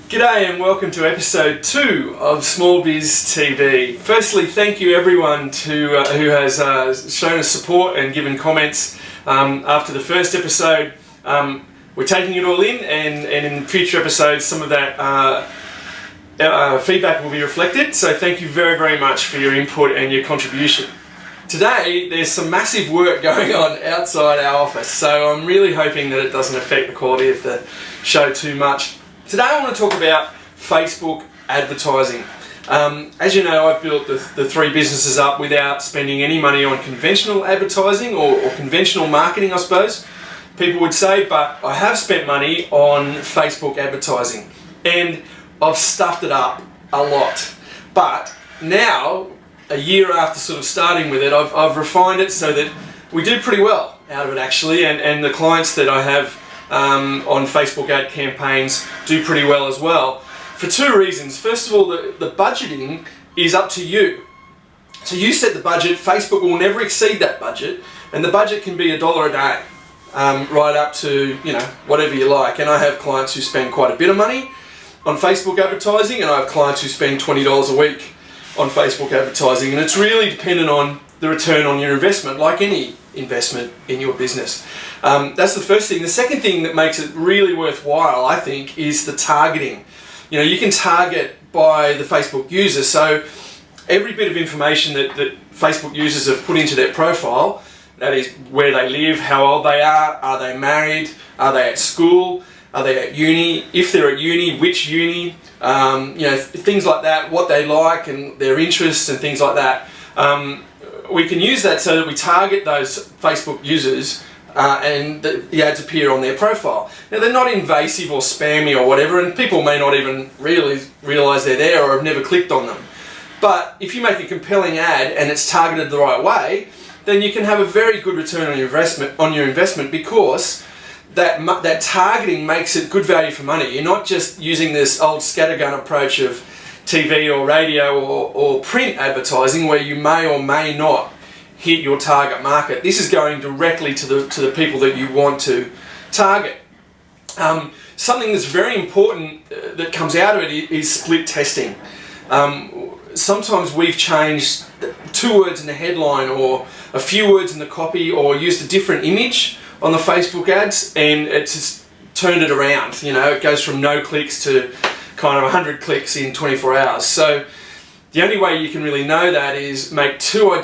G'day and welcome to episode 2 of SmallBizTV. Firstly, thank you everyone who has shown us support and given comments after the first episode. We're taking it all in, and in future episodes some of that feedback will be reflected, so thank you very, very much for your input and your contribution. Today there's some massive work going on outside our office, so I'm really hoping that it doesn't affect the quality of the show too much. Today I want to talk about Facebook advertising. As you know, I've built the 3 businesses up without spending any money on conventional advertising or conventional marketing, I suppose people would say, but I have spent money on Facebook advertising and I've stuffed it up a lot. But now, a year after sort of starting with it, I've refined it so that we do pretty well out of it actually, and the clients that I have on Facebook ad campaigns do pretty well as well, for 2 reasons. First of all, the budgeting is up to you. So you set the budget, Facebook will never exceed that budget, and the budget can be $1 a day, right up to, you know, whatever you like. And I have clients who spend quite a bit of money on Facebook advertising, and I have clients who spend $20 a week on Facebook advertising, and it's really dependent on the return on your investment, like any investment in your business. That's the first thing. The second thing that makes it really worthwhile, I think, is the targeting. You know, you can target by the Facebook user, so every bit of information that Facebook users have put into their profile, that is where they live, how old they are they married, are they at school, are they at uni, if they're at uni, which uni, you know, things like that, what they like and their interests and things like that. We can use that so that we target those Facebook users and the ads appear on their profile. Now, they're not invasive or spammy or whatever, and people may not even really realise they're there or have never clicked on them. But if you make a compelling ad and it's targeted the right way, then you can have a very good return on your investment because that targeting makes it good value for money. You're not just using this old scattergun approach of TV or radio or print advertising where you may or may not hit your target market. This is going directly to the people that you want to target. Something that's very important that comes out of it is split testing. Sometimes we've changed 2 words in the headline or a few words in the copy or used a different image on the Facebook ads, and it's just turned it around. You know, it goes from no clicks to kind of 100 clicks in 24 hours. So the only way you can really know that is make 2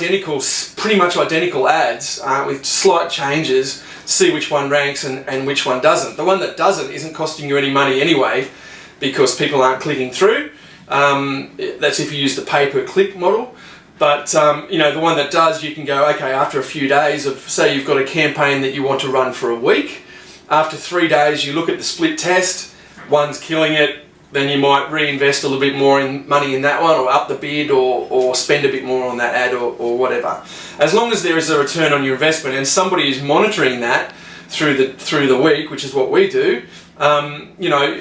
pretty much identical ads with slight changes, see which one ranks and which one doesn't. The one that doesn't isn't costing you any money anyway because people aren't clicking through. That's if you use the pay-per-click model. But you know, the one that does, you can go, okay, after a few days of, say you've got a campaign that you want to run for a week, after 3 days you look at the split test, one's killing it, then you might reinvest a little bit more in money in that one, or up the bid, or spend a bit more on that ad, or whatever. As long as there is a return on your investment and somebody is monitoring that through the week, which is what we do, you know,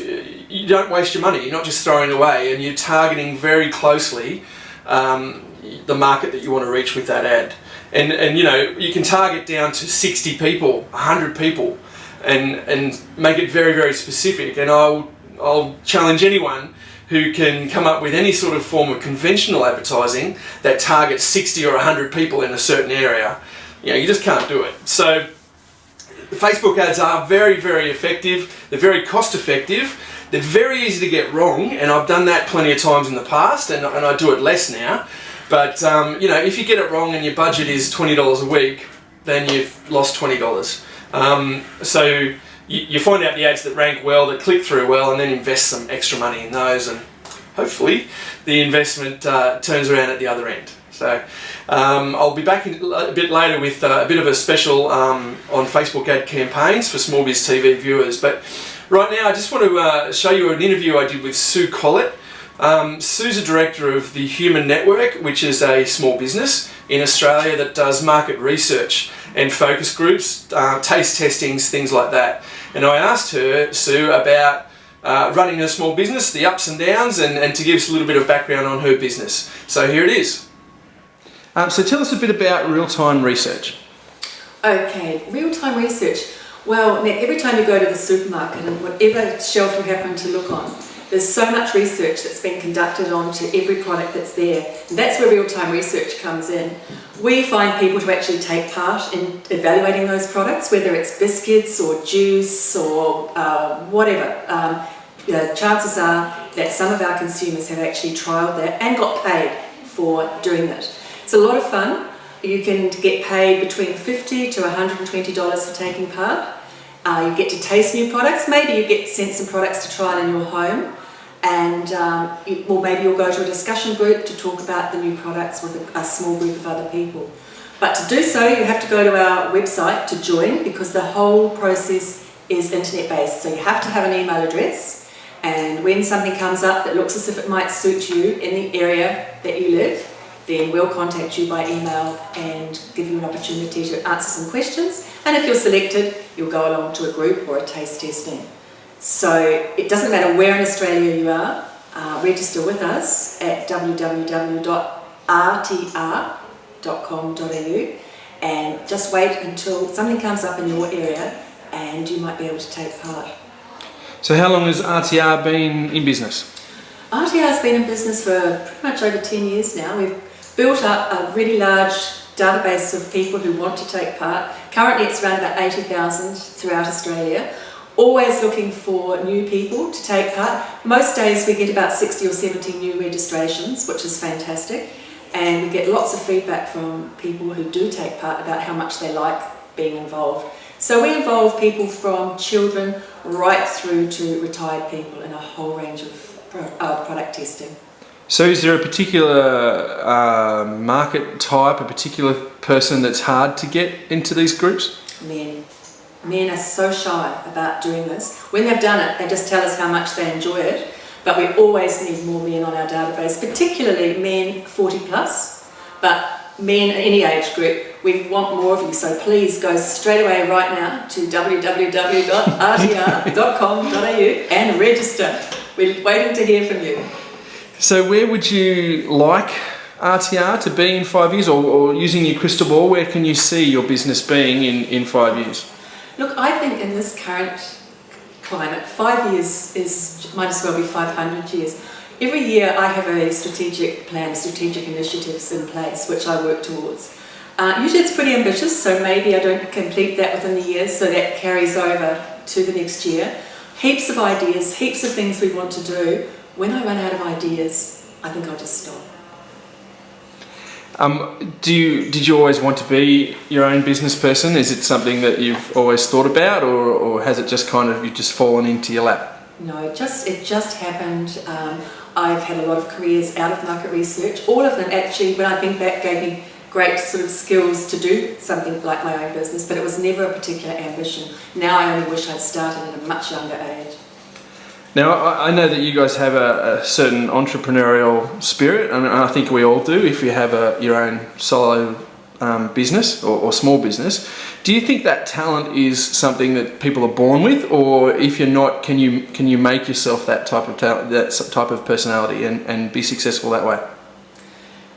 you don't waste your money. You're not just throwing it away, and you're targeting very closely the market that you want to reach with that ad. And you know, you can target down to 60 people, 100 people, and make it very, very specific. And I'll challenge anyone who can come up with any sort of form of conventional advertising that targets 60 or 100 people in a certain area. You know, you just can't do it. So the Facebook ads are very, very effective. They're very cost effective. They're very easy to get wrong, and I've done that plenty of times in the past, and I do it less now. But you know, if you get it wrong and your budget is $20 a week, then you've lost $20. So you find out the ads that rank well, that click through well, and then invest some extra money in those, and hopefully the investment turns around at the other end. So I'll be back a bit later with a bit of a special on Facebook ad campaigns for SmallBizTV viewers. But right now I just want to show you an interview I did with Sue Collett. Sue's a director of the Human Network, which is a small business in Australia that does market research and focus groups, taste testings, things like that. And I asked her, Sue, about running a small business, the ups and downs, and to give us a little bit of background on her business. So here it is. So tell us a bit about real-time research. Okay, real-time research. Well, Nick, every time you go to the supermarket and whatever shelf you happen to look on, There's so much research that's been conducted onto every product that's there, and that's where real-time research comes in. We find people to actually take part in evaluating those products, whether it's biscuits or juice or whatever. Chances are that some of our consumers have actually trialled that and got paid for doing it. It's a lot of fun. You can get paid between $50 to $120 for taking part. You get to taste new products. Maybe you get sent some products to trial in your home, and maybe you'll go to a discussion group to talk about the new products with a small group of other people. But to do so, you have to go to our website to join, because the whole process is internet-based. So you have to have an email address, and when something comes up that looks as if it might suit you in the area that you live, then we'll contact you by email and give you an opportunity to answer some questions. And if you're selected, you'll go along to a group or a taste testing. So it doesn't matter where in Australia you are, register with us at www.rtr.com.au, and just wait until something comes up in your area and you might be able to take part. So how long has RTR been in business? RTR's been in business for pretty much over 10 years now. We've built up a really large database of people who want to take part. Currently it's around about 80,000 throughout Australia. Always looking for new people to take part. Most days we get about 60 or 70 new registrations, which is fantastic. And we get lots of feedback from people who do take part about how much they like being involved. So we involve people from children right through to retired people in a whole range of product testing. So is there a particular market type, a particular person that's hard to get into these groups? Men. Men are so shy about doing this. When they've done it, they just tell us how much they enjoy it, but we always need more men on our database, particularly men 40 plus, but men in any age group. We want more of you, so please go straight away right now to www.rtr.com.au and register. We're waiting to hear from you. So where would you like RTR to be in 5 years, or using your crystal ball, where can you see your business being in 5 years? Look, I think in this current climate, 5 years might as well be 500 years. Every year I have a strategic plan, strategic initiatives in place which I work towards. Usually it's pretty ambitious, so maybe I don't complete that within the year, so that carries over to the next year. Heaps of ideas, heaps of things we want to do. When I run out of ideas, I think I'll just stop. Did you always want to be your own business person? Is it something that you've always thought about, or has it just you've just fallen into your lap? No, it just happened. I've had a lot of careers out of market research. All of them actually, when I think back, gave me great sort of skills to do something like my own business, but it was never a particular ambition. Now I only wish I'd started at a much younger age. Now, I know that you guys have a certain entrepreneurial spirit, and I think we all do if you have your own solo business or small business. Do you think that talent is something that people are born with, or if you're not, can you make yourself that type of talent, that type of personality, and be successful that way?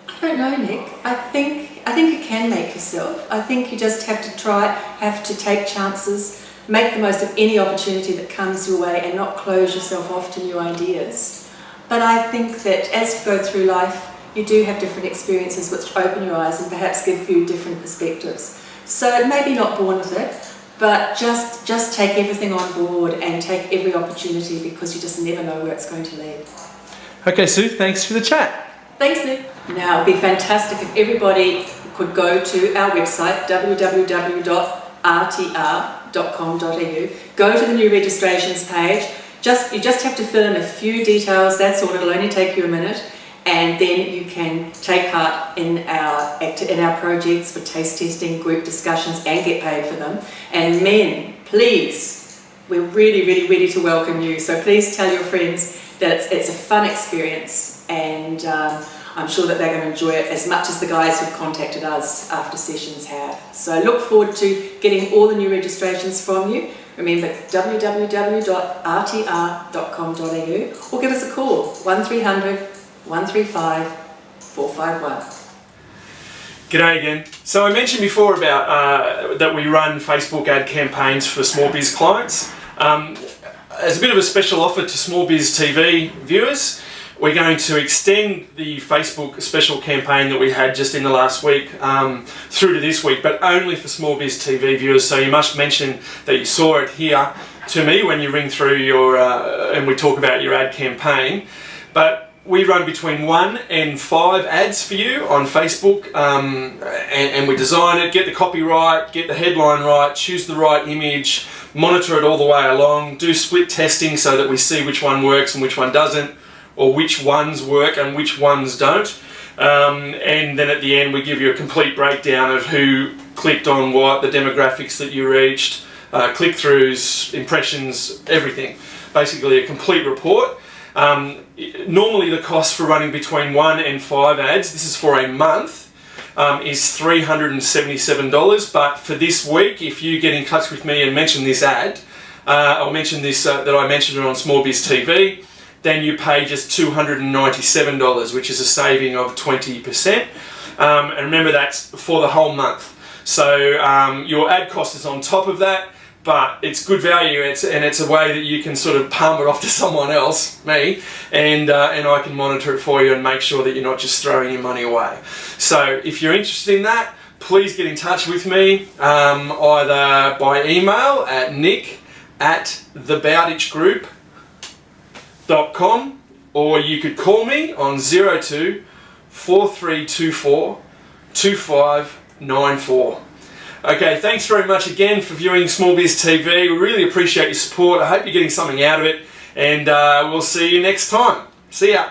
I don't know, Nick. I think you can make yourself. I think you just have to try, have to take chances, make the most of any opportunity that comes your way, and not close yourself off to new ideas. But I think that as you go through life, you do have different experiences which open your eyes and perhaps give you different perspectives. So maybe not born with it, but just take everything on board and take every opportunity, because you just never know where it's going to lead. Okay, Sue, thanks for the chat. Thanks, Nick. Now, it'd be fantastic if everybody could go to our website, www.rtr.com.au, go to the new registrations page. You just have to fill in a few details, that's all, it'll only take you a minute, and then you can take part in our projects for taste testing, group discussions, and get paid for them. And men, please, we're really, really ready to welcome you, so please tell your friends that it's a fun experience, and I'm sure that they're going to enjoy it as much as the guys who've contacted us after sessions have. So look forward to getting all the new registrations from you. Remember, www.rtr.com.au, or give us a call, 1300 135 451. G'day again. So I mentioned before about that we run Facebook ad campaigns for small biz clients. as a bit of a special offer to SmallBizTV viewers, we're going to extend the Facebook special campaign that we had just in the last week through to this week, but only for SmallBizTV viewers. So you must mention that you saw it here to me when you ring through your and we talk about your ad campaign. But we run between 1 and 5 ads for you on Facebook, and we design it, get the copy right, get the headline right, choose the right image, monitor it all the way along, do split testing so that we see which one works and which one doesn't, or which ones work and which ones don't. And then at the end we give you a complete breakdown of who clicked on what, the demographics that you reached, click-throughs, impressions, everything. Basically a complete report. Normally the cost for running between 1 and 5 ads, this is for a month, is $377, but for this week, if you get in touch with me and mention this ad, or mention this, that I mentioned it on SmallBizTV, then you pay just $297, which is a saving of 20%. And remember, that's for the whole month. So your ad cost is on top of that, but it's good value, and it's a way that you can sort of palm it off to someone else, me, and I can monitor it for you and make sure that you're not just throwing your money away. So if you're interested in that, please get in touch with me, either by email at nick@thebowditchgroup.com, or you could call me on 02 4324 2594. Okay, thanks very much again for viewing SmallBizTV. We really appreciate your support. I hope you're getting something out of it, and we'll see you next time. See ya.